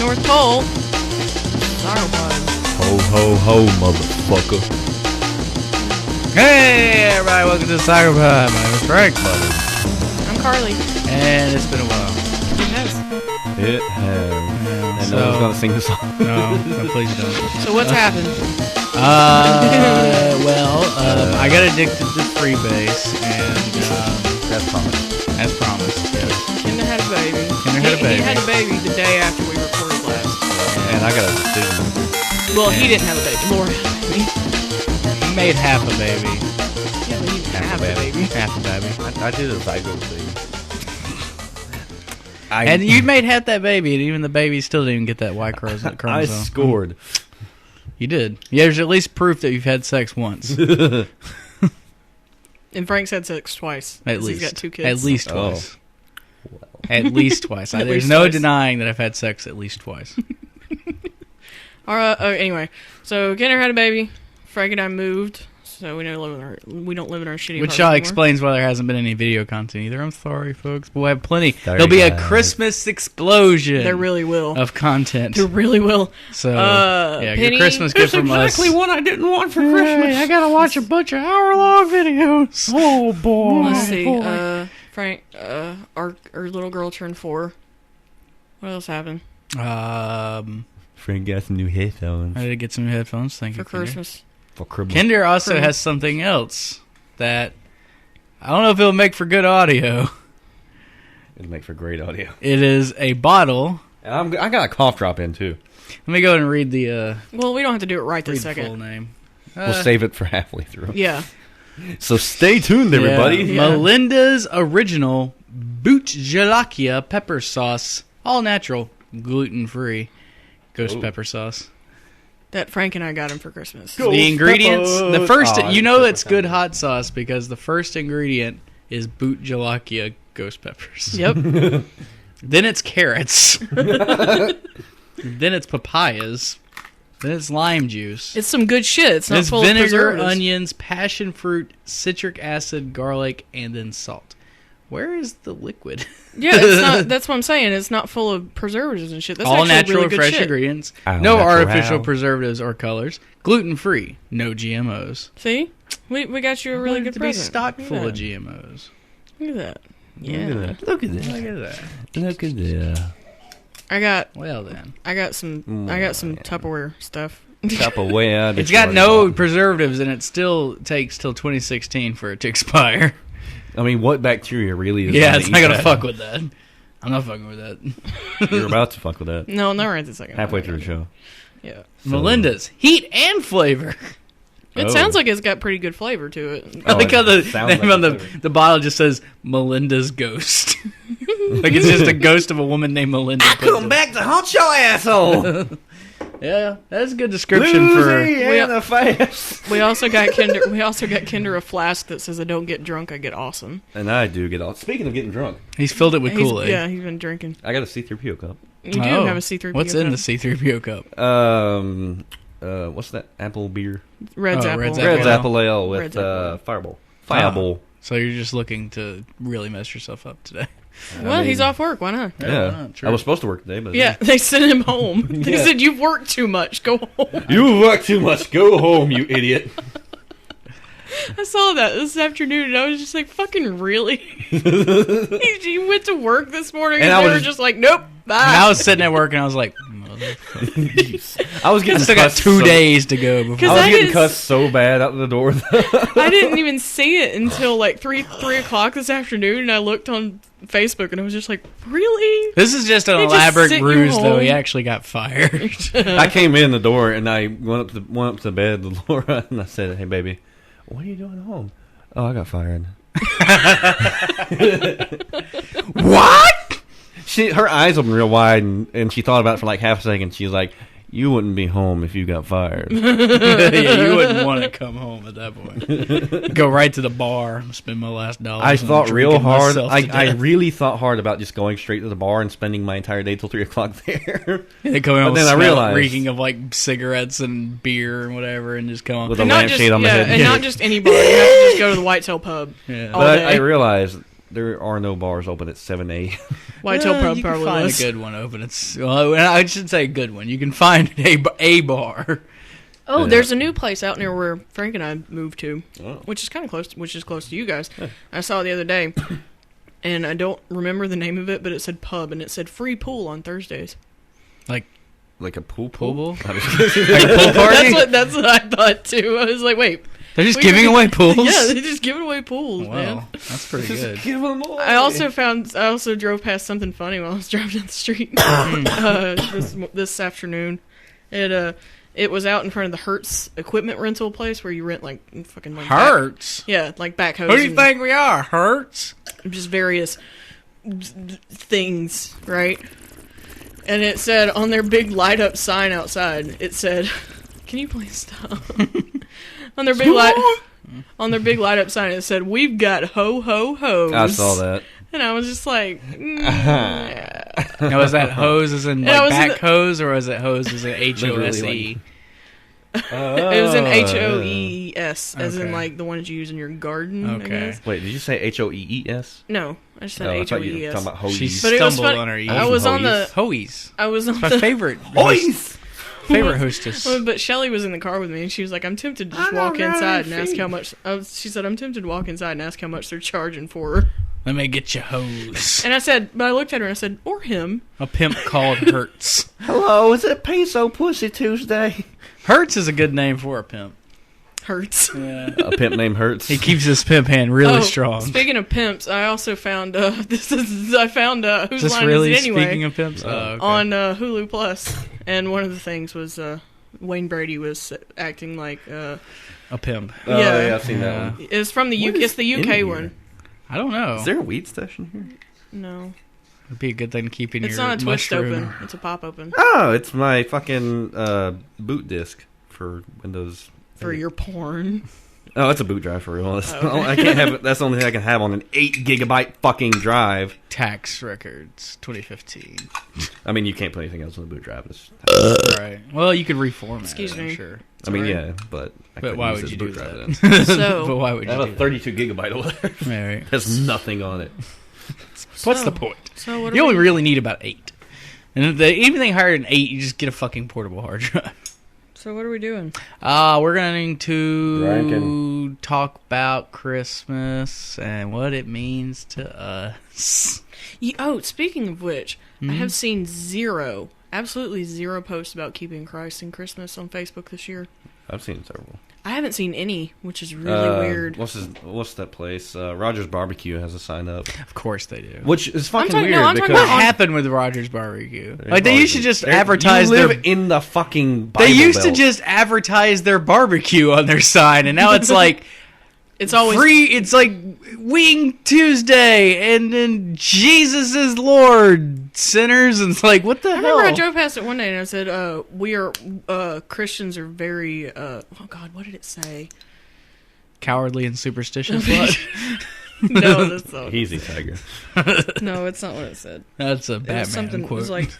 North Pole. SOGOpod. Ho, ho, ho, motherfucker. Hey, everybody, welcome to SOGOpod. My name is Frank. I'm Carly. And it's been a while. It has. It has. And so- no one's gonna sing the song. No, please don't. So what's happened? I got addicted to freebase, and That's promised. as promised, yes. Kinder had a baby. Kinder had a baby. He had a baby the day after we recorded last. And I got a decision. Well, he didn't have a baby. Laura had a baby. He made half a baby. Yeah, but he didn't have a baby. Half a baby. I did a zygote thing. And you made half that baby, and even the baby still didn't even get that Y chromosome. I scored. You did. Yeah, there's at least proof that you've had sex once. And Frank's had sex twice. At least. He's got 2 kids. At least Oh. twice. At least twice. At There's least no twice. denying that I've had sex at least twice. All right. Anyway, so Kinder had a baby. Frank and I moved, so we don't live in our shitty Which apartment explains why there hasn't been any video content either. I'm sorry, folks, but we'll have plenty. Sorry, There'll be a guys. Christmas explosion There really will. of content. There really will. So, yeah, Penny, your Christmas gift from us. what I didn't want for Christmas. I gotta watch a bunch of hour-long videos. Oh, boy. Let's see. Frank, our little girl turned 4. What else happened Frank got some new headphones. I did get some headphones. Thank for you, Kinder. Christmas? For Christmas. Kinder also Christmas. has something else that I don't know if it'll make for good audio. It'll make for great audio. It is a bottle. And I got a cough drop in, too. Let me go ahead and read the Well, we don't have to do it right this full second. name. We'll save it for halfway through. Yeah. So stay tuned, everybody. Yeah. Melinda's Original Bootjalakia Pepper Sauce. All natural, gluten-free ghost Ooh. pepper sauce. That Frank and I got him for Christmas. Go. The ingredients, peppers. the first, Oh, you know pepper it's good sounds hot sauce because the first ingredient is Bootjalakia ghost peppers. Yep. Then it's carrots. Then it's papayas. Then it's lime juice. It's some good shit. It's not It's full of vinegar, preservatives. onions, passion fruit, citric acid, garlic, and then salt. Where is the liquid? Yeah, it's not. That's what I'm saying. It's not full of preservatives and shit. That's All actually natural, really good fresh shit. ingredients. All No natural. artificial preservatives or colors. Gluten free. No GMOs. See, we got you a really good to be present. stocked Look at full of that. GMOs. Look at that. Yeah. Look at that. Look at Look that. at that. Look at that. I got Then. some Man. Tupperware stuff. Tupperware. It's got no preservatives and it still takes till 2016 for it to expire. I mean, what bacteria really is? Yeah, gonna it's eat not going to that? fuck with that. I'm not fucking with that. You're about to fuck with that. No, not right this second. Halfway through the show. Yeah. So- Melinda's Heat and Flavor. It Oh. sounds like it's got pretty good flavor to it. I like how the it sounds name like on a flavor. the bottle just says Melinda's Ghost. Like it's just a ghost of a woman named Melinda. Come back to haunt your asshole. Yeah, that's a good description Lucy for. and the fast. We also got Kinder a flask that says I don't get drunk, I get awesome. And I do get all. Speaking of getting drunk, He's filled it with He's- Kool-Aid. Yeah, he's been drinking. I got a C3PO cup. You do Oh. have a C3PO. What's in cup. the C3PO cup? What's that apple beer? Red's Oh, apple. Red's Red's Ale. apple ale with Red's apple. Fireball. Fireball. So you're just looking to really mess yourself up today. Well, I mean, he's off work. Why not? Yeah, true. I was supposed to work today, but Yeah, they sent him home. They Yeah. said, you've worked too much. Go home. You work too much. Go home, you idiot. I saw that this afternoon, and I was just like, fucking really? You went to work this morning, and And I they were was- just like, nope, bye. And I was sitting at work and I was like, motherfucker. I was I getting still got cussed 2 so- days to go before. Cause I was I getting didn't- cussed so bad out the door. I didn't even see it until like 3 o'clock this afternoon, and I looked on Facebook, and I was just like, really? This is just an They just elaborate sent you ruse, though. He home. actually got fired. I came in the door and I went up to bed with Laura and I said, "Hey, baby, what are you doing at home?" "Oh, I got fired." What? Her eyes opened real wide and she thought about it for like half a second. She's like, "You wouldn't be home if you got fired." Yeah, you wouldn't want to come home at that point. Go right to the bar, spend my last dollar. I thought real hard. I really thought hard about just going straight to the bar and spending my entire day till 3 o'clock there. They come in But then I realized- reeking of like cigarettes and beer and whatever, and just come With on. a lampshade on my head. And not just any bar. You have to just go to the Whitetail Pub. Yeah. all But day. I realized there are no bars open at 7 a.m. Whitetail Pub you probably can find was. a good one open. Well, I should say a good one. You can find a bar. Oh, Yeah. there's a new place out near where Frank and I moved to, Oh. which is kind of close. Which is close to you guys. I saw it the other day, and I don't remember the name of it, but it said pub, and it said free pool on Thursdays. Like a pool Pool pool? bowl? I'm just kidding. Like a pool party? That's what I thought too. I was like, wait, They're just wait, giving away pools? yeah, they're just giving away pools, man. Wow, that's pretty Just good. give 'em away. I also drove past something funny while I was driving down the street this afternoon. It was out in front of the Hertz equipment rental place where you rent like fucking like Hurts? like backhoes. Who do you and think we are? Hurts? just various things, right? And it said on their big light up sign outside, it said, "Can you please stop?" on their big light up sign, it said, "We've got ho ho hos." I saw that. And I was just like, yeah. Now, was that hose as in Yeah, like was back it- hose, or was it hose as in HOSE? Literally, It was an HOES, as in Okay. like the ones you use in your garden. I Okay. guess. Wait, did you say HOEES? No, I just said Oh, I thought you were HOES. talking about She hoes. But it was stumbled funny. on her ease. I was on the. Hoes. I was on It's my the. favorite. Hoes! Favorite hostess. Well, but Shelly was in the car with me, and she was like, "I'm tempted to just walk inside and ask how much." She said, "I'm tempted to walk inside and ask how much they're charging for her." Let me get you hose. And I said, but I looked at her and I said, "Or him." A pimp called Hertz. Hello, is it Peso Pussy Tuesday? Hertz is a good name for a pimp. Hurts. Yeah. A pimp named Hertz. He keeps his pimp hand really strong. Speaking of pimps, I also found I found whose Just line really is it anyway speaking of pimps? Oh, okay. on Hulu Plus, and one of the things was Wayne Brady was acting like a pimp. Oh, yeah. yeah, I've seen that one. it's from the What UK. is It's the in UK here? one. I don't know. Is there a weed station here? No, It'd be a good thing keeping it's your not a twist mushroom. open. It's a pop open Oh, it's my fucking boot disc for Windows. for your porn. Oh, it's a boot drive for real. That's, Okay. I can't have it. That's the only thing I can have on an 8 gigabyte fucking drive. Tax records, 2015. I mean, you can't put anything else on the boot drive. It's, Right. Well, you could reformat Excuse it, I'm me. sure. I mean, Sorry. yeah, but I But couldn't why use would this you do boot drive that? then. So But why would I you have do a 32 gigabyte over there. that? Yeah, right. Has nothing on it. What's So- the point? So what? You Are only we, really need about 8. And if anything higher than 8, you just get a fucking portable hard drive. so what are we doing? We're going to Drinking. talk about Christmas and what it means to us. Speaking of which, I Mhm. have seen absolutely zero posts about keeping Christ in Christmas on Facebook this year. I've seen several. I haven't seen any, which is really weird. What's that place? Rogers Barbecue has a sign up, Of course they do. which is fucking talking- no, weird I'm talking because What about- happened with Rogers Barbecue? They're Like, they used to Rogers. just They're- advertise You live their... in the fucking Bible They used to Belt. just advertise their barbecue on their sign, and now it's like... It's always free. It's like Wing Tuesday, and then Jesus is Lord, sinners, and it's like, what the I hell? remember I drove past it one day and I said, "We are Christians are very oh God, what did it say?" Cowardly and superstitious. What? No, that's not. Easy, Tiger. No, it's not what it said. That's a It was Batman something. quote. It was like,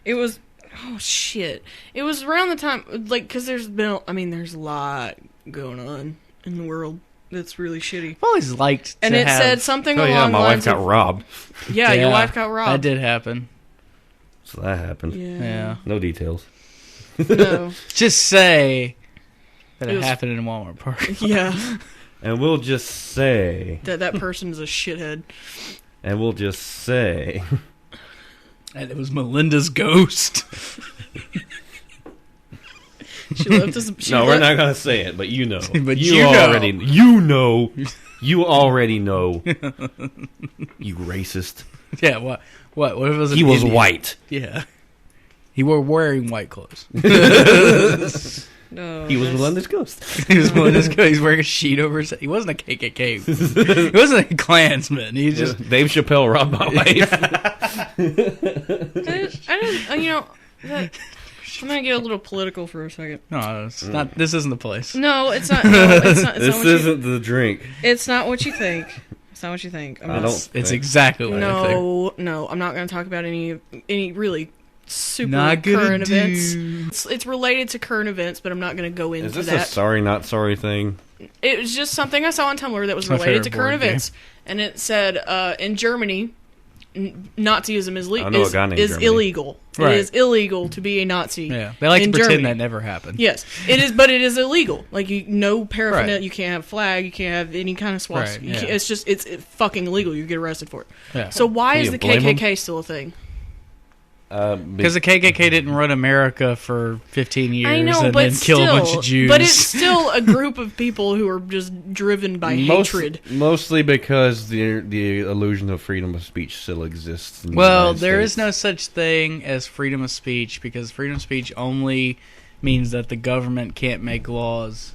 it was. Oh shit! It was around the time, like, because there's a lot going on in the world that's really shitty. I've always liked And to it have... said something Oh along yeah, the my wife lines got of, robbed. yeah, your wife got robbed. That did happen. So that happened. Yeah. No details. No. Just say that It it was- happened in a Walmart park. Yeah. And we'll just say. That person's a shithead. And we'll just say. And it was Melinda's ghost. She left us. No, we're not gonna say it, but you know. But you know. already. You know. You already know. You racist. Yeah, what? What if it was an He was Indian? white. Yeah. He were wearing white clothes. No. He was that's- Melinda's ghost. He was one of those guys. He's wearing a sheet over his head. He wasn't a KKK. He wasn't a Klansman. He just... Dave Chappelle robbed my wife. I didn't. You know. I'm gonna get a little political for a second. No, it's not. This isn't the place. No, it's not. No, it's not. It's This not what you, isn't the drink. It's not what you think. It's not what you think. I'm I not, don't. It's think- exactly what I think. No, I'm not going to talk about any really super Not gonna current do. events. It's related to current events, but I'm not going to go into Is this that. a sorry not sorry thing? It was just something I saw on Tumblr that was my related to favorite current board game. events, and it said in Germany, Nazism is, I know a guy named Germany. illegal. Right. It is illegal to be a Nazi. Yeah, they like to in pretend Germany. that never happened. Yes, it is, but it is illegal. Like, no paraphernalia. Right. You can't have flag. You can't have any kind of swastika. Right, yeah. It's just it's fucking illegal. You get arrested for it. Yeah. So why Can is you the blame 'em? KKK still a thing? Because the KKK didn't run America for 15 years I know, and but then kill a bunch of Jews. But it's still a group of people who are just driven by hatred. Mostly because the illusion of freedom of speech still exists. In the Well, United there is States. no such thing as freedom of speech because freedom of speech only means that the government can't make laws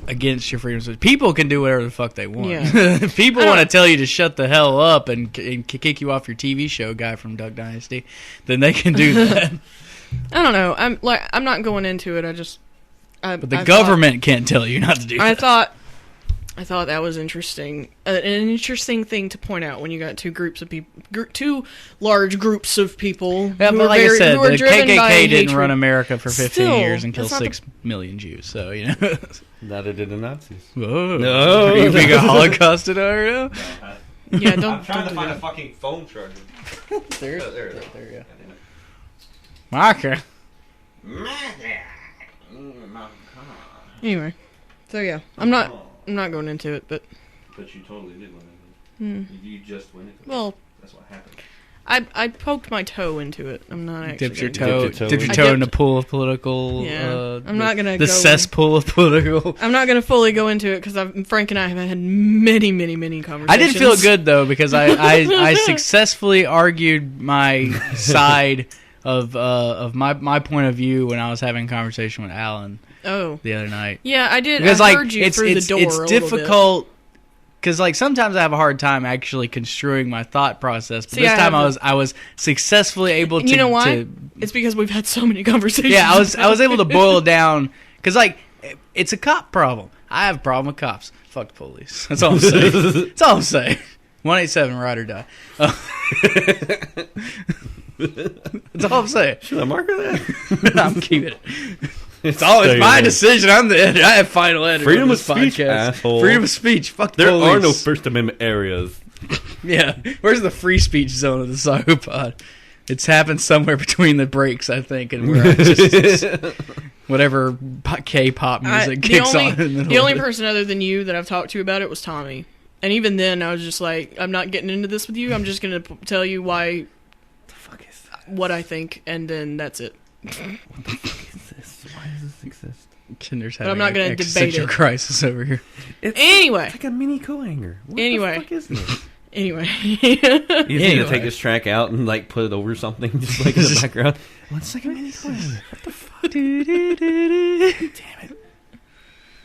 against your freedom of speech. People can do whatever the fuck they want. Yeah. If people want to tell you to shut the hell up and kick you off your TV show, guy from Duck Dynasty, then they can do that. I don't know. I'm not going into it. But the government can't tell you not to do I that. thought that was interesting. An interesting thing to point out when you got two large groups of people. Yeah, who but are like very, I said, who are the driven by KKK didn't hatred. run America for 15 Still, years and kill that's not 6 million Jews. So, you know. Neither did the Nazis. Whoa. No. You being a Holocaust denier now? Yeah, don't do that. a fucking phone charger. There There it is. you go. Marker. Anyway, so yeah, I'm not going into it, but But you totally did win it. You just went into it. well, That's what happened. I poked my toe into it. I'm not actually. Dipped your gonna- toe. Dipped your toe Dipped in. your toe I in the dipped- pool of political. Yeah. I'm not gonna the go- cesspool of political. I'm not going to fully go into it because Frank and I have had many conversations. I did feel good though because I successfully argued my side of my point of view when I was having a conversation with Alan Oh, the other night. yeah, I did. Because I like heard you it's through it's the door. it's a little bit. difficult because like sometimes I have a hard time actually construing my thought process. But See, this I time have I was successfully able And to. you know why? to- It's because we've had so many conversations. yeah, I was able to boil down because like it's a cop problem. I have a problem with cops. Fuck the police. That's all I'm saying. That's all I'm saying. 187 ride or die. That's all I'm saying. Should I marker that? I'm keeping it. It's my decision. I'm the editor. I have final editor. Freedom on of this speech, podcast. asshole. Freedom of speech. Fuck the There police. are no First Amendment areas. Yeah. Where's the free speech zone of the SOGOpod? It's happened somewhere between the breaks, I think, and where I just whatever K-pop music kicks on in the middle The only of it. person other than you that I've talked to about it was Tommy. And even then, I was just like, I'm not getting into this with you. I'm just going to tell you why, what I think, and then that's it. Why does this exist? Kinder's But I'm having not an gonna debate existential it. crisis over here. Anyway. It's like a mini co-hanger. What Anyway. the fuck is this? Anyway. You need Anyway. to take this track out and like put it over something, just like in the background. Well, it's like a mini co-hanger. What the fuck? Damn it!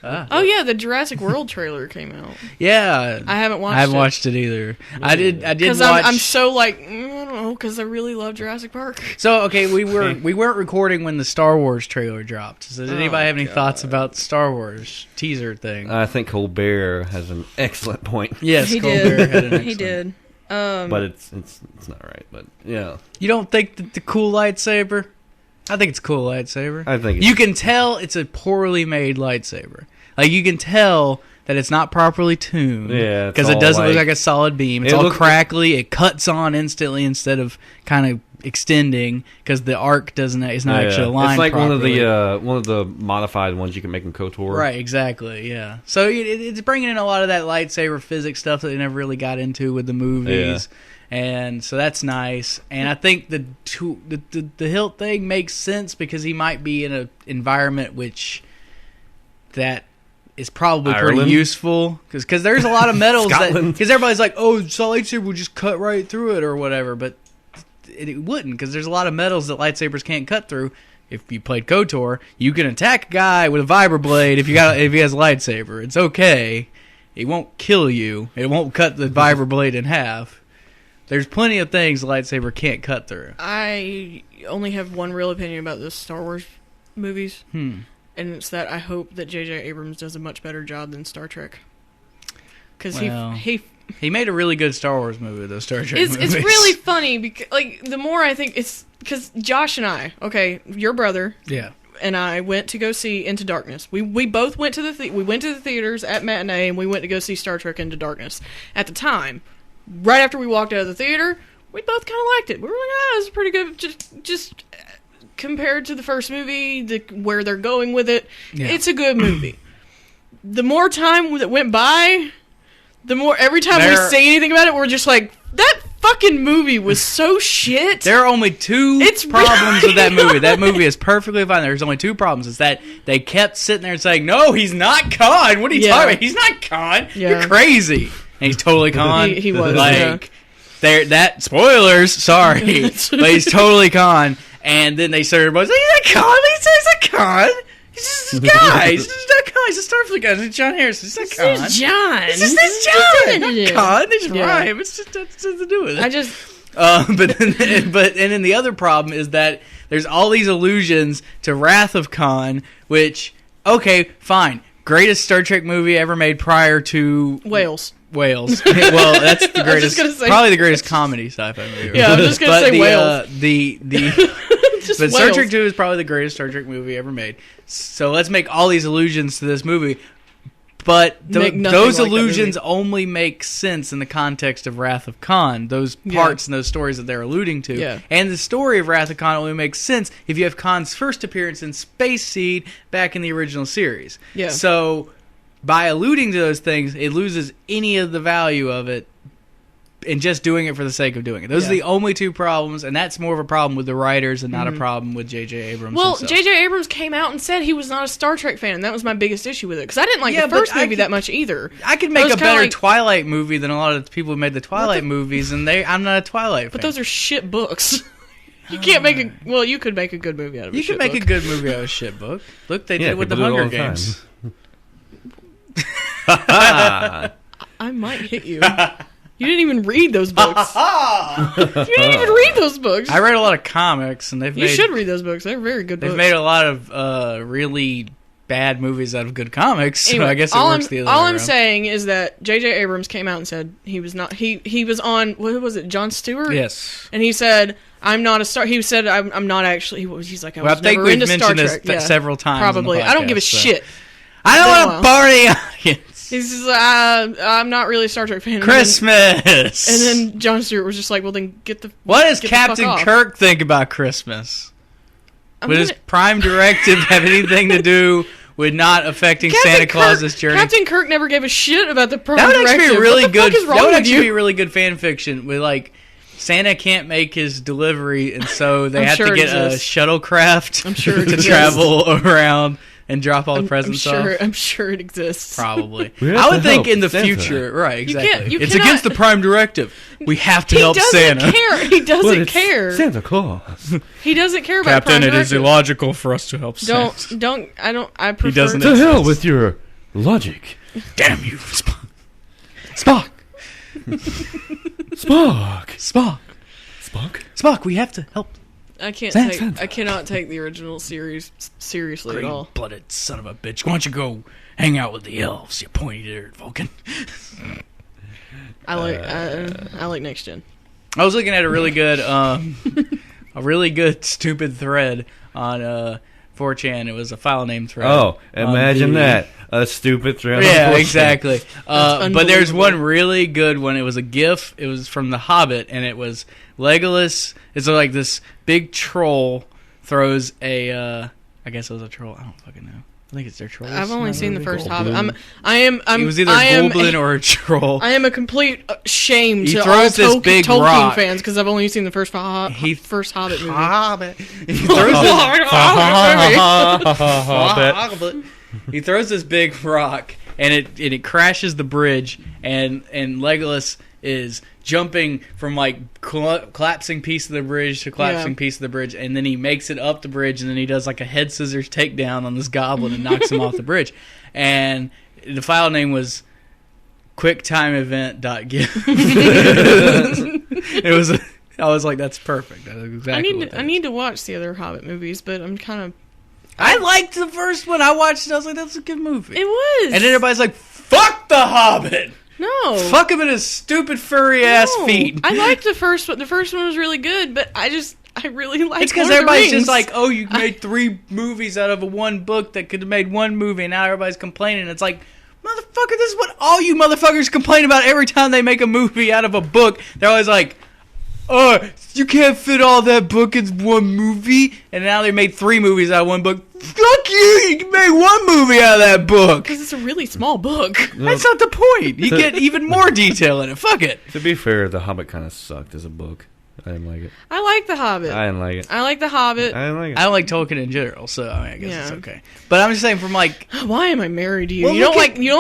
Oh, yeah, the Jurassic World trailer came out. Yeah, I haven't watched it. I haven't watched it either. I did Because watch. I'm so like, I don't know, because I really love Jurassic Park. So okay, we weren't recording when the Star Wars trailer dropped. So does anybody have any thoughts about the Star Wars teaser thing? I think Colbert has an excellent point, Yes, He Colbert did. had an He excellent- did. but it's not right. But yeah, You don't think that the cool lightsaber? I think it's a cool lightsaber. I think it's, You can tell it's a poorly made lightsaber. Like you can tell that it's not properly tuned. Yeah, it's because it all doesn't look like- like a solid beam. It's It all looks- crackly. It cuts on instantly instead of kind of extending because the arc doesn't. It's not actually aligned. It's like properly. one of the modified ones you can make in KOTOR. Right, exactly, yeah. So it's bringing in a lot of that lightsaber physics stuff that they never really got into with the movies, and so that's nice. And I think the hilt thing makes sense because he might be in an environment which that is probably pretty Ireland? useful because there's a lot of metals that Scotland? because everybody's like, oh, lightsaber will just cut right through it or whatever, but it wouldn't because there's a lot of metals that lightsabers can't cut through. If you played KOTOR, you can attack a guy with a vibroblade if he has a lightsaber. It's okay. It won't kill you. It won't cut the vibroblade in half. There's plenty of things the lightsaber can't cut through. I only have one real opinion about the Star Wars movies, and it's that I hope that J.J. Abrams does a much better job than Star Trek. Because Well, he he made a really good Star Wars movie, those Star Trek it's movies. really funny because like the more I think it's because Josh and I, okay, your brother, yeah. and I went to go see Into Darkness. We both went to we went to the theaters at matinee, and we went to go see Star Trek Into Darkness. At the time, right after we walked out of the theater, we both kind of liked it. We were like, this is pretty good. Just compared to the first movie, where they're going with it, it's a good movie. The more time that went by, the more every time we say anything about it, we're just like, that fucking movie was so shit. There are only two problems with that movie. That movie is perfectly fine. There's only two problems. It's that they kept sitting there and saying, no, he's not Khan. What are you talking about? He's not Khan. You're crazy. And he's totally Khan. He was. Like, that spoilers, sorry. But he's totally Khan. And then they started saying, he's not Khan. He's not Khan. He's just this guy. He's just not Khan. He's a Starfleet guy. It's John Harrison. He's not Khan. It's John. It's just this John. Not Khan. They just rhyme. It's just nothing to do with it. I just... but then the other problem is that there's all these allusions to Wrath of Khan, which, okay, fine. Greatest Star Trek movie ever made prior to... Whales. Well, that's the greatest... probably the greatest comedy sci-fi movie ever. Yeah, I was just going to say Whales. But Star Trek 2 is probably the greatest Star Trek movie ever made. So let's make all these allusions to this movie. But those allusions only make sense in the context of Wrath of Khan. Those parts and those stories that they're alluding to. Yeah. And the story of Wrath of Khan only makes sense if you have Khan's first appearance in Space Seed back in the original series. Yeah. So by alluding to those things, it loses any of the value of it and just doing it for the sake of doing it. Those are the only two problems, and that's more of a problem with the writers and not a problem with J.J. Abrams himself. J.J. Abrams came out and said he was not a Star Trek fan, and that was my biggest issue with it, because I didn't like the first movie that much either. I could make a better Twilight movie than a lot of the people who made the Twilight movies, and I'm not a Twilight fan. But those are shit books. You can't make a... Well, you could make a good movie out of a shit book. You could make a good movie out of a shit book. Look, they did it with the Hunger Games. I might hit you. You didn't even read those books. You didn't even read those books. I read a lot of comics, and you should read those books. They're very good books. They've made a lot of really bad movies out of good comics. Anyway, so I guess it works the other way around. All I'm saying is that J.J. Abrams came out and said he was not. He was on, what was it, Jon Stewart? Yes. And he said, I'm not a Star... He said, I'm not actually... He's like, I was never into Star Trek. I think we've mentioned this several times. Probably. I don't give a shit. I don't want to bore the audience. He's just, I'm not really a Star Trek fan. Christmas! And then Jon Stewart was just like, well, then get the... What does Captain Kirk think about Christmas? Would his prime directive have anything to do with not affecting Santa Claus's journey? Captain Kirk never gave a shit about the prime directive. That would actually be really good. That would actually be really good fan fiction with, like, Santa can't make his delivery, and so they have to get a shuttlecraft to travel around and drop all the presents off. I'm sure it exists. Probably. I would think in the future, right? Exactly. It's against the prime directive. We have to help Santa. He doesn't care. Santa Claus. He doesn't care about Captain, it is illogical for us to help Santa. I prefer... He doesn't. To hell with your logic. Damn you, Spock. Spock, we have to help. I cannot take the original series seriously at all. Green-blooded son of a bitch. Why don't you go hang out with the elves, you pointy-eared Vulcan? I like Next Gen. I was looking at a really good stupid thread on 4chan. It was a file name thread. Oh, imagine that. A stupid thread. Yeah, exactly. But there's one really good one. It was a GIF. It was from The Hobbit, and it was Legolas. It's like this big troll throws a... I guess it was a troll. I don't fucking know. I think it's their troll. I've only seen the first Hobbit. It was either a goblin or a troll. I am a complete shame to all Tolkien fans because I've only seen the first Hobbit movie. He throws He throws this big rock, and it crashes the bridge, and Legolas is jumping from like collapsing piece of the bridge to collapsing piece of the bridge, and then he makes it up the bridge, and then he does like a head scissors takedown on this goblin and knocks him off the bridge. And the file name was QuickTimeEvent.gif. It was. I was like, that's perfect. That's exactly. I need to watch the other Hobbit movies, but I'm kind of. I liked the first one. I watched it. I was like, that's a good movie. It was. And then everybody's like, fuck the Hobbit. No. Fuck him in his stupid furry ass feet. I liked the first one. The first one was really good, but I I really like. It's because Lord of the everybody's Rings. just like, oh, you made 3 movies out of one book that could have made 1 movie, and now everybody's complaining. It's like, motherfucker, this is what all you motherfuckers complain about every time they make a movie out of a book. They're always like, you can't fit all that book in 1 movie. And now they made 3 movies out of 1 book. Fuck you! You made 1 movie out of that book. Because it's a really small book. That's not the point. You get even more detail in it. Fuck it. To be fair, The Hobbit kind of sucked as a book. I didn't like it. I like The Hobbit. I didn't like it. I like The Hobbit. I didn't like it. I don't like Tolkien in general, so I guess it's okay. But I'm just saying, from like, Why am I married to you? Well, you don't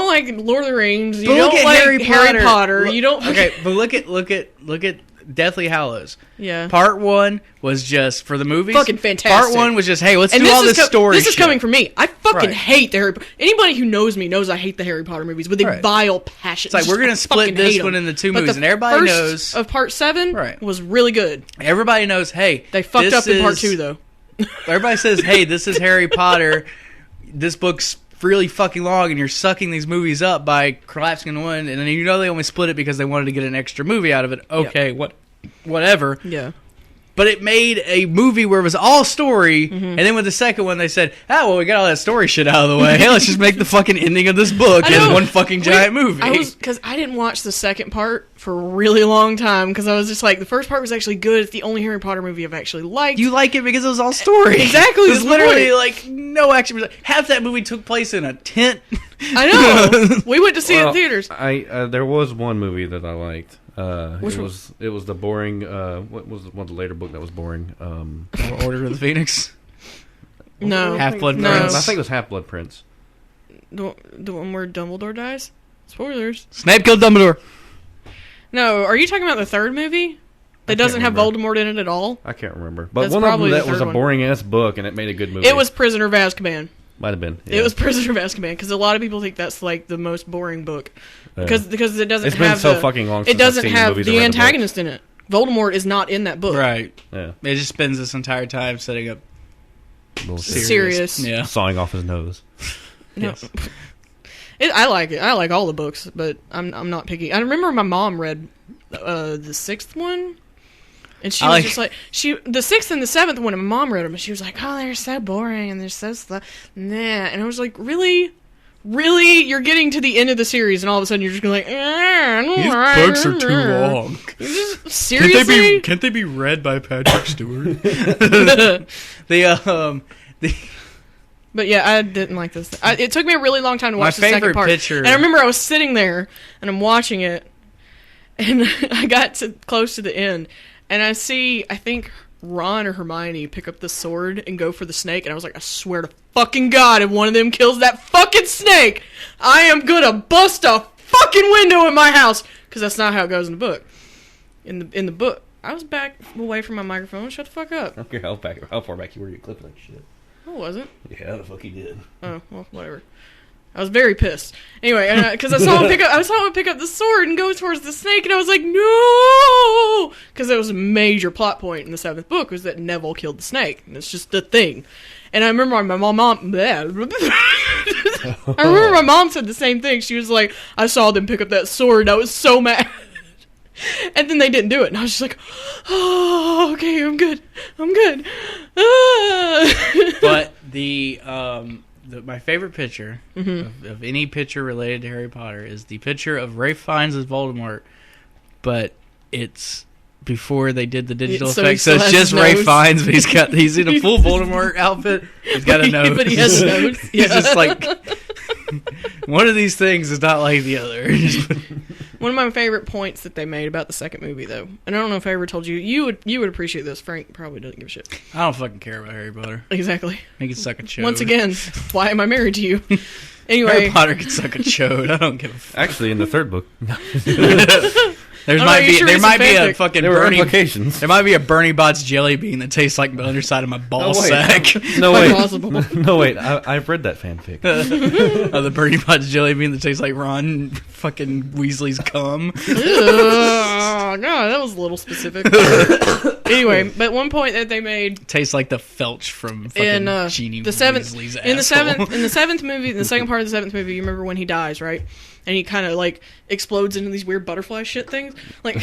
like Lord of the Rings. You but don't look at like Harry Potter. Look- You don't. Okay, but look at Deathly Hallows. Yeah. Part 1 was just for the movies. Fucking fantastic. Part 1 was just, hey, let's And do all this story. This is shit. coming from me. I fucking Right. hate the Harry. Anybody who knows me knows I hate the Harry Potter movies with a Right. vile passion. It's like, we're gonna split this one into 2 movies, and everybody knows. Of Part 7 Right. was really good. Everybody knows, hey, They fucked this up in Part is- 2 though. Everybody says, hey, this is Harry Potter. This book's really fucking long, and you're sucking these movies up by collapsing into one. And then you know they only split it because they wanted to get an extra movie out of it. Okay, whatever. Yeah. But it made a movie where it was all story, and then with the second one, they said, "Oh, well, we got all that story shit out of the way. Hey, let's just make the fucking ending of this book I as know. one fucking giant movie." Because I didn't watch the second part for a really long time because I was just like, the first part was actually good. It's the only Harry Potter movie I've actually liked. You like it because it was all story. Exactly, It was that's the literally point. like no action. Half that movie took place in a tent. I know. We went to see it in theaters. There was one movie that I liked. Which It was the boring. What was one of the later book that was boring? Order of the Phoenix. No. Half-Blood No. Prince. I think it was Half-Blood Prince. The one where Dumbledore dies? Spoilers. Snape killed Dumbledore. No, are you talking about the third movie? That doesn't have remember. Voldemort in it at all? I can't remember, but That's one of them probably the that was third a one. boring ass book, and it made a good movie. It was Prisoner of Azkaban. Might have been. It was Prisoner of Azkaban because a lot of people think that's like the most boring book Yeah. because it doesn't It's have been so the, fucking long it since I've doesn't seen the have movies the or read the books. antagonist in it. Voldemort is not in that book. Right. Yeah. It just spends this entire time setting up Bullshit. Serious. Yeah. Sawing off his nose. No. Yes. I like it. I like all the books, but I'm not picky. I remember my mom read the sixth one, and she was just like the sixth and the seventh one. And my mom read them, and she was like, "Oh, they're so boring and they're so slow." Nah, and I was like, "Really, really? You're getting to the end of the series, and all of a sudden you're just going like, These books are too long. Seriously? Can't they be read by Patrick Stewart? But yeah, I didn't like this. It took me a really long time to watch the My second favorite part. picture- And I remember I was sitting there, and I'm watching it, and I got close to the end, and I see, I think, Ron or Hermione pick up the sword and go for the snake, and I was like, I swear to fucking God, if one of them kills that fucking snake, I am gonna bust a fucking window in my house! Because that's not how it goes in the book. In the book, I was back away from my microphone. Shut the fuck up. I don't care how far back you were. You clipping that shit. I wasn't. Yeah, the fuck he did. Oh, well, whatever. I was very pissed. Anyway, because I saw him pick up the sword and go towards the snake, and I was like, no! Because that was a major plot point in the seventh book, was that Neville killed the snake. And it's just a thing. And I remember my mom I remember my mom said the same thing. She was like, I saw them pick up that sword, and I was so mad. And then they didn't do it, and I was just like, oh, okay, I'm good. But my favorite picture Mm-hmm. of any picture related to Harry Potter is the picture of Ralph Fiennes as Voldemort, but it's before they did the digital So effects, he so still it's has just his Ralph nose. Fiennes, but he's in a full Voldemort outfit. He's got a nose, But he has a nose. He's Yeah. just like one of these things is not like the other. One of my favorite points that they made about the second movie, though, and I don't know if I ever told you, you would appreciate this. Frank probably doesn't give a shit. I don't fucking care about Harry Potter. Exactly. He can suck a chode. Once again, why am I married to you? Harry Anyway, Potter can suck a chode. I don't give a fuck. Actually, in the third book, There know, might you be sure there it's might a be a fanfic? fucking there were Bernie. implications. There might be a Bernie Bott's jelly bean that tastes like the underside of my ball wait. sack. No quite wait, possible. no wait. I've read that fanfic. Oh, the Bernie Bott's jelly bean that tastes like Ron fucking Weasley's cum. Oh, no, that was a little specific. Anyway, but one point that they made Tastes like the felch from fucking in Genie the seventh Weasley's in the asshole. seventh movie, in the second part of the seventh movie, you remember when he dies, right? And he kind of like explodes into these weird butterfly shit things, like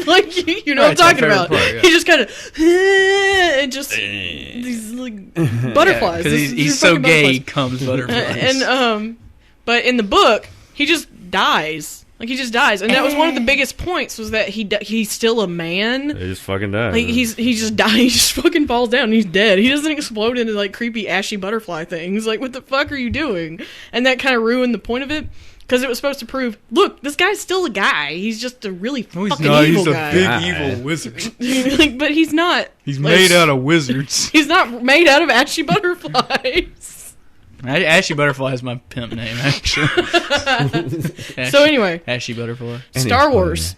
like you know what I'm talking about. Part, yeah. He just kind of and just these like butterflies. Because he's so gay, he comes butterflies. And but in the book, he just dies. Like he just dies, and that was one of the biggest points was that he's still a man. They just fucking die. Like he just dies. He just fucking falls down. And he's dead. He doesn't explode into like creepy ashy butterfly things. Like what the fuck are you doing? And that kind of ruined the point of it because it was supposed to prove, look, this guy's still a guy. He's just a really fucking evil guy. He's a big evil wizard. Like, but he's not. He's made out of wizards. He's not made out of ashy butterflies. Ashy Butterfly is my pimp name, actually. So anyway, Ashy Butterfly. Star Wars.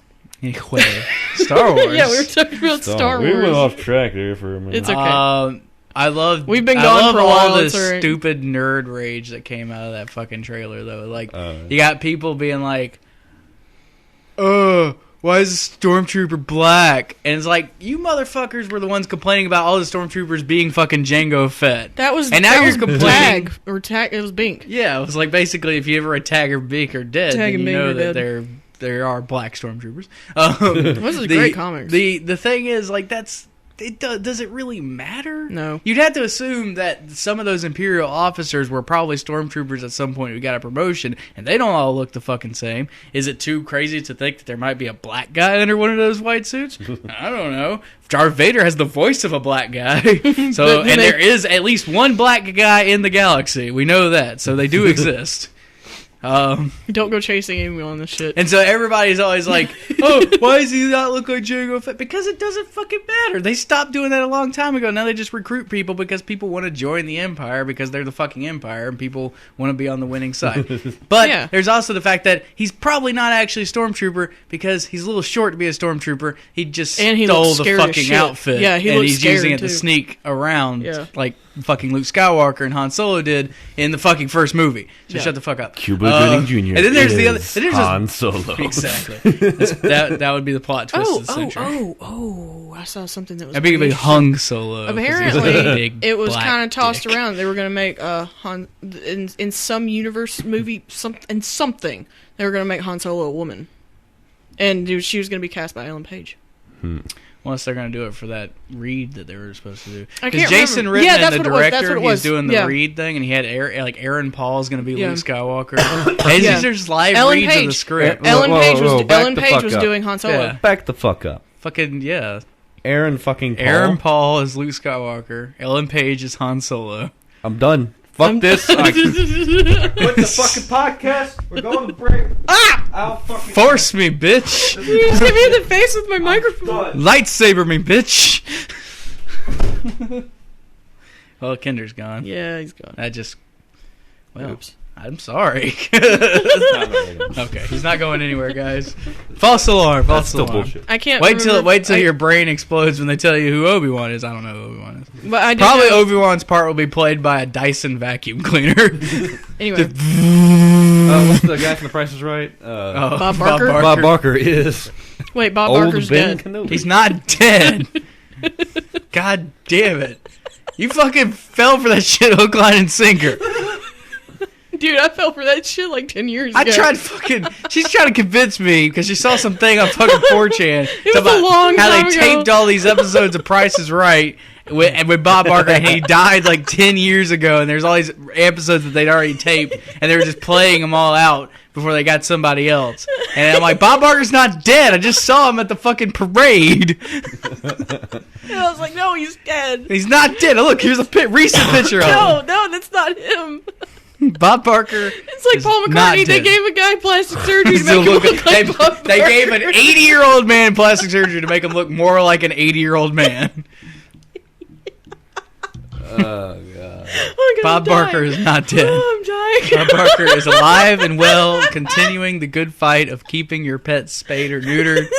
Star Wars. Yeah, we were talking about Star Wars. We went off track there for a minute. It's okay. I love. We've been I gone love for a while. all the It's all right. stupid nerd rage that came out of that fucking trailer, though. Like, you got people being like, why is a stormtrooper black? And it's like, you motherfuckers were the ones complaining about all the stormtroopers being fucking Jango Fett. That was, and now you're complaining. Tag, it was Bink. Yeah, it was like basically if you ever a Tag or Bink are dead, Tag then and you Bink know are that dead. there are black stormtroopers. This is great comics. The thing is, like, that's... does it really matter? No. You'd have to assume that some of those Imperial officers were probably stormtroopers at some point who got a promotion, and they don't all look the fucking same. Is it too crazy to think that there might be a black guy under one of those white suits? I don't know. Darth Vader has the voice of a black guy. So, and there is at least one black guy in the galaxy. We know that. So they do exist. Don't go chasing anyone on this shit. And so everybody's always like, oh, why does he not look like Jango Fett? Because it doesn't fucking matter. They stopped doing that a long time ago. Now they just recruit people because people want to join the Empire because they're the fucking Empire and people want to be on the winning side. But there's also the fact that he's probably not actually a Stormtrooper because he's a little short to be a Stormtrooper. He just stole the fucking outfit. Yeah, and he's using it to sneak around like fucking Luke Skywalker and Han Solo did in the fucking first movie. So shut the fuck up. Cuba Gooding Jr. And then there's the other. There's Han Solo. Exactly. That would be the plot twist of the century. I saw something that was. I think it'd be hung Solo. Apparently, it was kind of tossed around. They were going to make Han in some universe movie something. They were going to make Han Solo a woman, and she was going to be cast by Ellen Page. Unless they're going to do it for that read that they were supposed to do. Because Jason Rittman, the director, he's doing the Yeah. read thing, and he had Aaron Paul is going to be Luke Skywalker. And these are just live Ellen reads Page. of the script. Ellen Page back the fuck was up. doing Han Solo. Yeah. Back the fuck up. Fucking, yeah. Aaron fucking Paul. Aaron Paul is Luke Skywalker. Ellen Page is Han Solo. I'm done. Fuck this. Quit the fucking podcast. We're going to break. I'll fucking Force me, bitch. You just hit me in the face with my microphone. Lightsaber me, bitch. Well, Kinder's gone. Yeah, he's gone. I just... Well, Oops. I'm sorry. Okay, he's not going anywhere, guys. False alarm. False Still alarm. bullshit. I can't Wait till your brain explodes when they tell you who Obi-Wan is. I don't know who Obi-Wan is. But I did Probably know, Obi-Wan's part will be played by a Dyson vacuum cleaner. anyway. What's the guy from The Price is Right? Bob Barker? Bob Barker is Wait, Bob old Barker's Ben dead. Kenobi. He's not dead. God damn it. You fucking fell for that shit hook, line, and sinker. Dude, I fell for that shit like 10 years ago. I tried fucking... She's trying to convince me because she saw something on fucking 4chan was a long how time they ago. taped all these episodes of Price is Right with Bob Barker, and he died like 10 years ago, and there's all these episodes that they'd already taped, and they were just playing them all out before they got somebody else. And I'm like, Bob Barker's not dead. I just saw him at the fucking parade. And I was like, no, he's dead. He's not dead. Look, here's a recent picture of him. No, that's not him. Bob Barker. It's like is Paul not McCartney. They dead. gave a guy plastic surgery to So make him look like they, Bob they gave an Barker. 80-year-old man plastic surgery to make him look more like an 80-year-old man. Oh, God. Oh, God, Bob I'm dying. Barker is not dead. Oh, I'm dying. Bob Barker is alive and well, continuing the good fight of keeping your pet spayed or neutered.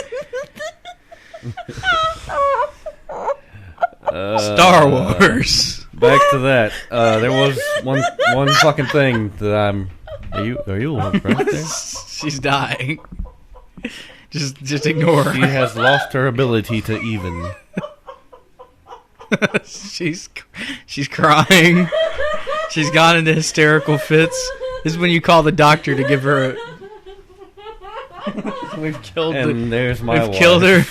Star Wars. Back to that. There was one fucking thing that I'm. Are you right there? She's dying. Just ignore She her. has lost her ability to even. She's crying. She's gone into hysterical fits. This is when you call the doctor to give her a... We've killed And there's my We've wife. killed her.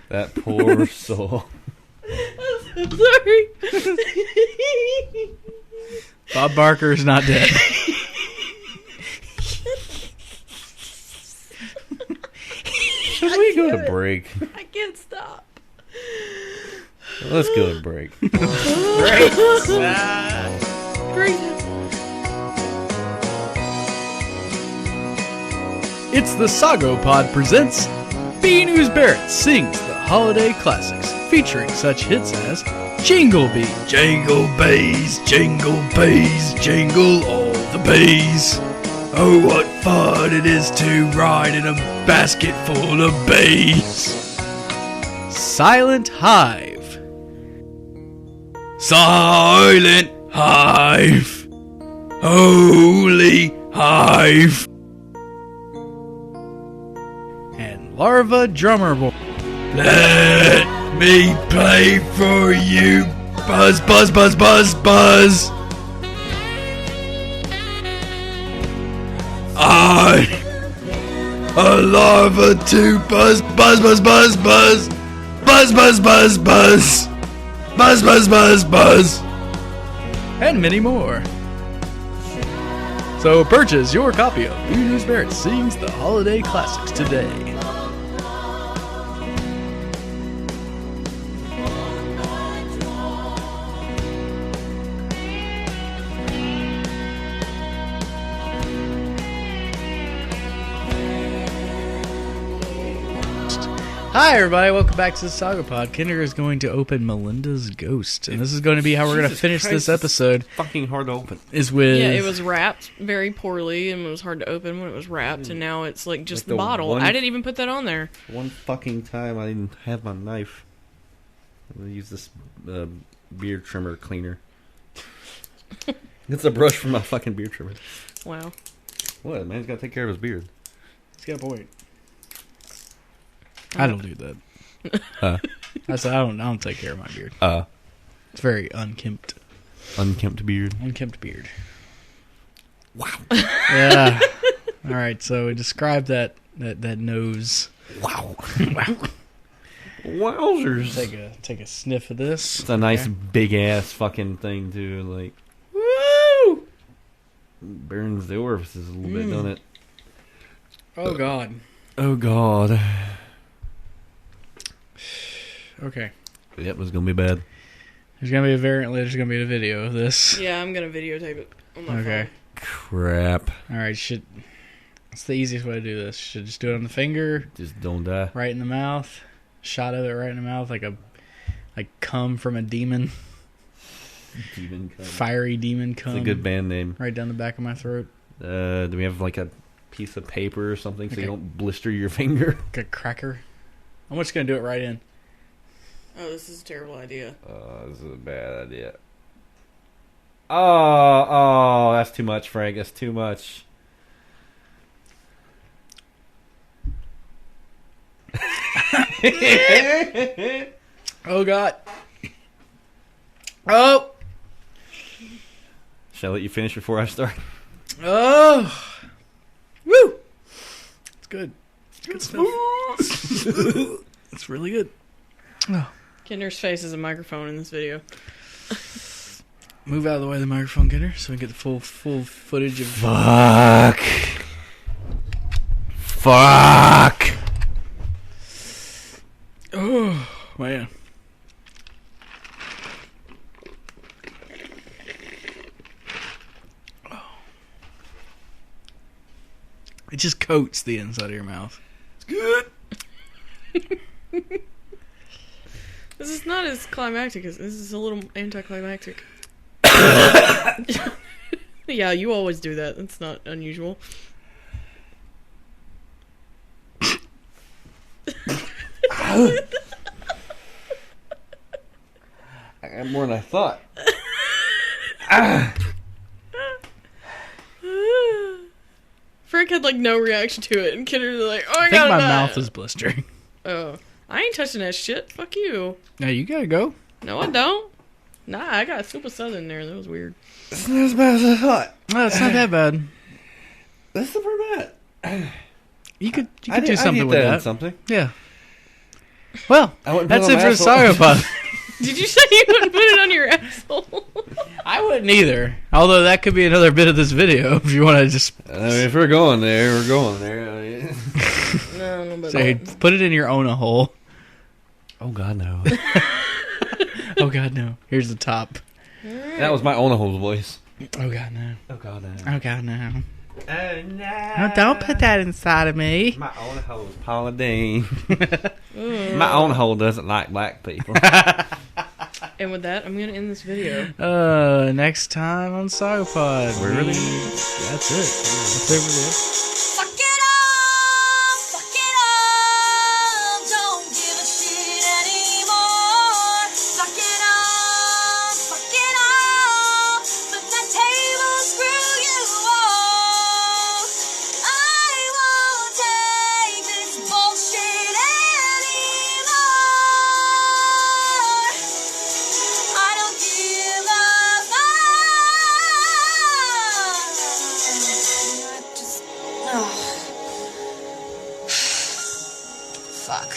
That poor soul. I'm sorry. Bob Barker is not dead. Should we go to break? I can't stop. Let's go to break. Great. It's the SOGOpod presents B News Barrett sings the holiday classics, featuring such hits as Jingle Bee, Jingle Bees, Jingle Bees, Jingle all the bees. Oh, what fun it is to ride in a basket full of bees. Silent Hive. Silent Hive. Holy Hive. And Larva Drummer Boy. Let me play for you. Buzz, buzz, buzz, buzz, buzz. A larva to buzz, buzz, buzz, buzz, buzz. Buzz, buzz, buzz, buzz. Buzz, buzz, buzz, buzz. And many more. So purchase your copy of B News Barrett Sings the Holiday Classics today. Hi everybody, welcome back to the SOGOpod. Kinder is going to open Melinda's Ghost, and this is going to be how we're going to Jesus finish Christ, this episode. Fucking hard to open. Is with Yeah, it was wrapped very poorly, and it was hard to open when it was wrapped, and now it's like just Like the the bottle. one- I didn't even put that on there. One fucking time I didn't have my knife. I'm gonna use this beard trimmer cleaner. It's a brush for my fucking beard trimmer. Wow. What? Man's gotta take care of his beard. He's got a point. I don't do that. I said I don't take care of my beard. It's very unkempt. Unkempt beard. Unkempt beard. Wow. Yeah. All right. So describe that nose. Wow. Wow. Wowzers. Take a sniff of this. It's a nice Okay. big ass fucking thing too. Like Woo! burns the orifices a little bit, don't it? Oh God. Oh God. Okay. Yep, it was gonna be bad. There's gonna be a variant. There's gonna be a video of this. Yeah, I'm gonna videotape it on my Okay. Crap. All right. It's the easiest way to do this. Should just do it on the finger, Just don't die. right in the mouth. Shot of it right in the mouth, like cum from a demon. Demon cum. Fiery demon cum. It's a good band name. Right down the back of my throat. Do we have like a piece of paper or something so Okay. you don't blister your finger? Like a cracker. I'm just gonna do it right in. Oh, this is a terrible idea. This is a bad idea. Oh, that's too much, Frank. That's too much. Oh God. Oh. Shall I let you finish before I start? Oh. Woo. It's good. Good stuff. It's really good. Oh. Kinder's face is a microphone in this video. Move out of the way of the microphone, Kinder, so we get the full footage of. Fuck. Fuck. Oh man. It just coats the inside of your mouth. It's good. This is not as climactic as this is a little anticlimactic. Yeah, you always do that. That's not unusual. I got more than I thought. Frank had like no reaction to it, and Kidder was like, "Oh, I think my mouth is blistering. Oh, I ain't touching that shit. Fuck you. Now you gotta go. No, I don't. Nah, I got super southern there. That was weird. It's not as bad as I thought. No, it's not that bad. That's not pretty bad. You could do something with that. Something. Yeah. Well, I wouldn't that's put it it on for my SOGOpod. Did you say you wouldn't put it on your asshole? I wouldn't either. Although that could be another bit of this video if you want to just I mean, if we're going there, we're going there. I mean, No, nobody. say, put it in your own hole. oh God, no. Oh God, no. Here's the top. That was my Onaho's voice. Oh God, no. Oh God, no. Oh God, no. Oh no. No, don't put that inside of me. My Onaho's Paula Dean. My Onaho doesn't like black people. And with that, I'm going to end this video. Next time on SOGOpod. We're really- That's it. That's it for this. Fuck it up, don't give a shit anymore. Fuck it up, put that table, screw you all. I won't take this bullshit anymore. I don't give a fuck. I just, fuck.